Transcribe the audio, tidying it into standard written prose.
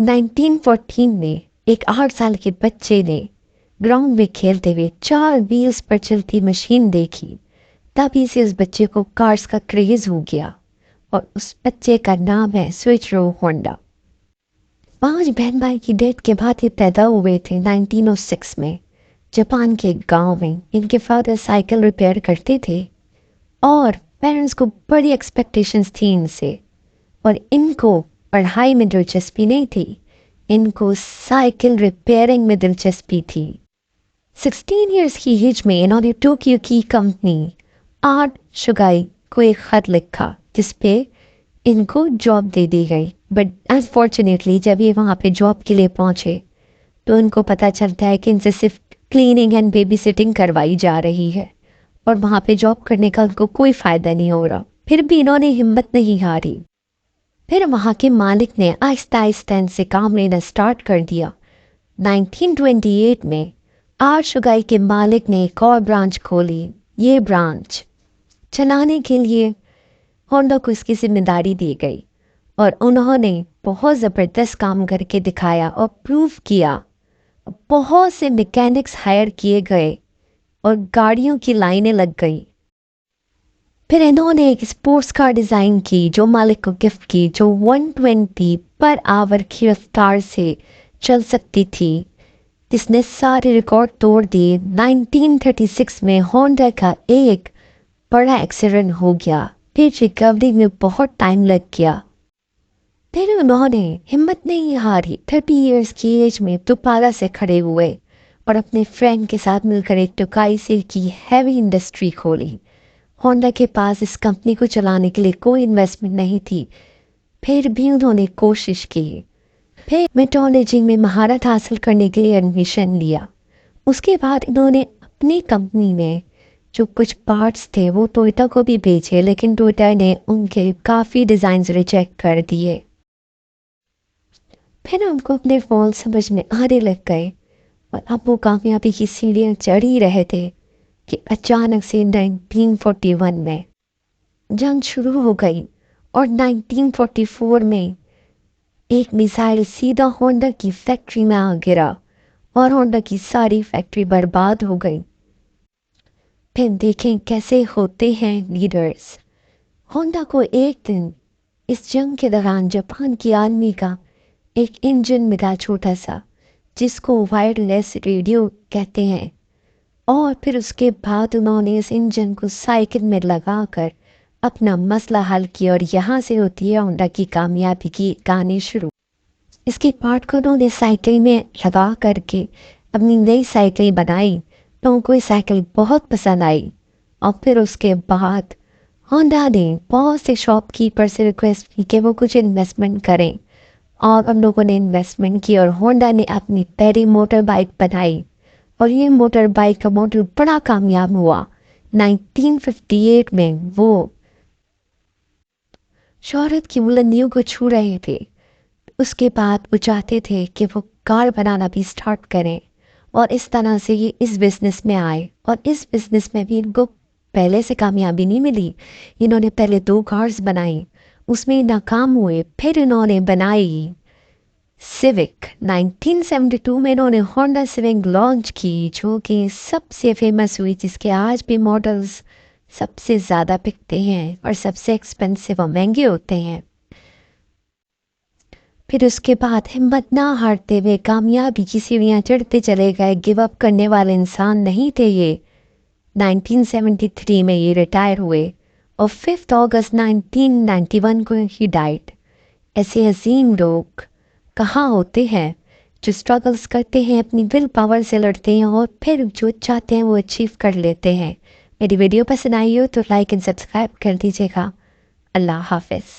1914 में एक 8 साल के बच्चे ने ग्राउंड में खेलते हुए 4 व्हील्स पर चलती मशीन देखी। तभी से उस बच्चे को कार्स का क्रेज हो गया और उस बच्चे का नाम है सोइचिरो होंडा। 5 बहन भाई की डेथ के बाद ये पैदा हुए थे 1906 में जापान के एक गांव में। इनके फादर साइकिल रिपेयर करते थे और पेरेंट्स को बड़ी एक्सपेक्टेशंस थी इनसे, और इनको पढ़ाई में दिलचस्पी नहीं थी, इनको साइकिल रिपेयरिंग में दिलचस्पी थी। 16 इयर्स की एज में इन्होंने टोक्यो की कंपनी आर्ट शुगाई को एक खत लिखा जिसपे इनको जॉब दे दी गई। बट अनफॉर्चुनेटली जब ये वहाँ पे जॉब के लिए पहुँचे तो इनको पता चलता है कि इनसे सिर्फ क्लीनिंग एंड बेबी सिटिंग करवाई जा रही है और वहाँ पे जॉब करने का उनको कोई फ़ायदा नहीं हो रहा। फिर भी इन्होंने हिम्मत नहीं हारी। फिर वहाँ के मालिक ने आहिस्ता आहिस्ता इनसे काम लेना स्टार्ट कर दिया। 1928 में आर्ट शुगाई के मालिक ने एक और ब्रांच खोली। ये ब्रांच चलाने के लिए होंडा को इसकी जिम्मेदारी दी गई और उन्होंने बहुत ज़बरदस्त काम करके दिखाया और प्रूव किया। बहुत से मैकेनिक्स हायर किए गए और गाड़ियों की लाइनें लग गई। फिर इन्होंने एक स्पोर्ट्स कार डिज़ाइन की जो मालिक को गिफ्ट की, जो 120 पर आवर की रफ्तार से चल सकती थी, जिसने सारे रिकॉर्ड तोड़ दिए। 1936 में होंडा का एक बड़ा एक्सीडेंट हो गया। फिर रिकवरी में बहुत टाइम लग गया। फिर उन्होंने हिम्मत नहीं हारी। 30 इयर्स की एज में दोबारा से खड़े हुए और अपने फ्रेंड के साथ मिलकर एक टोकाई से की हैवी इंडस्ट्री खोली। होंडा के पास इस कंपनी को चलाने के लिए कोई इन्वेस्टमेंट नहीं थी, फिर भी उन्होंने कोशिश की। फिर मेट्रोलॉजी में महारत हासिल करने के लिए एडमिशन लिया। उसके बाद इन्होंने अपनी कंपनी में जो कुछ पार्ट्स थे वो टोयोटा को भी बेचे, लेकिन टोयोटा ने उनके काफ़ी डिज़ाइंस रिजेक्ट कर दिए। फिर उनको अपने फॉल समझ में आने लग गए और अब वो कामयाबी की सीढ़ियाँ चढ़ ही रहे थे कि अचानक से 1941 में जंग शुरू हो गई और 1944 में एक मिसाइल सीधा होंडा की फैक्ट्री में आ गिरा और होंडा की सारी फैक्ट्री बर्बाद हो गई। फिर देखें कैसे होते हैं लीडर्स। होंडा को एक दिन इस जंग के दौरान जापान की आर्मी का एक इंजन मिला, छोटा सा, जिसको वायरलेस रेडियो कहते हैं, और फिर उसके बाद उन्होंने इस इंजन को साइकिल में लगाकर अपना मसला हल किया और यहाँ से होती है होंडा की कामयाबी की कहानी शुरू। इसके पार्ट को उन्होंने साइकिल में लगा करके अपनी नई साइकिल बनाई तो उनको ये साइकिल बहुत पसंद आई और फिर उसके बाद होंडा ने बहुत से शॉपकीपर से रिक्वेस्ट की कि वो कुछ इन्वेस्टमेंट करें और हम लोगों ने इन्वेस्टमेंट की और होंडा ने अपनी पहली मोटर बाइक बनाई और ये मोटर बाइक का मॉडल बड़ा कामयाब हुआ। 1958 में वो शोहरत की बुलंदियों को छू रहे थे। उसके बाद वो चाहते थे कि वो कार बनाना भी स्टार्ट करें और इस तरह से ये इस बिज़नेस में आए। और इस बिज़नेस में भी इनको पहले से कामयाबी नहीं मिली। इन्होंने पहले 2 कार्स बनाई, उसमें नाकाम हुए। फिर इन्होंने बनाई सिविक। 1972 में इन्होंने होंडा सिविक लॉन्च की जो कि सबसे फेमस हुई, जिसके आज भी मॉडल्स सबसे ज़्यादा बिकते हैं और सबसे एक्सपेंसिव और महंगे होते हैं। फिर उसके बाद हिम्मत ना हारते हुए कामयाबी की सीढ़ियाँ चढ़ते चले गए। गिव अप करने वाले इंसान नहीं थे ये। 1973 में ये रिटायर हुए और 5 अगस्त 1991 को ही डाइट। ऐसे अजीम लोग कहाँ होते हैं जो स्ट्रगल्स करते हैं, अपनी विल पावर से लड़ते हैं और फिर जो चाहते हैं वो अचीव कर लेते हैं। मेरी वीडियो पसंद आई हो तो लाइक एंड सब्सक्राइब कर दीजिएगा। अल्लाह हाफिज़।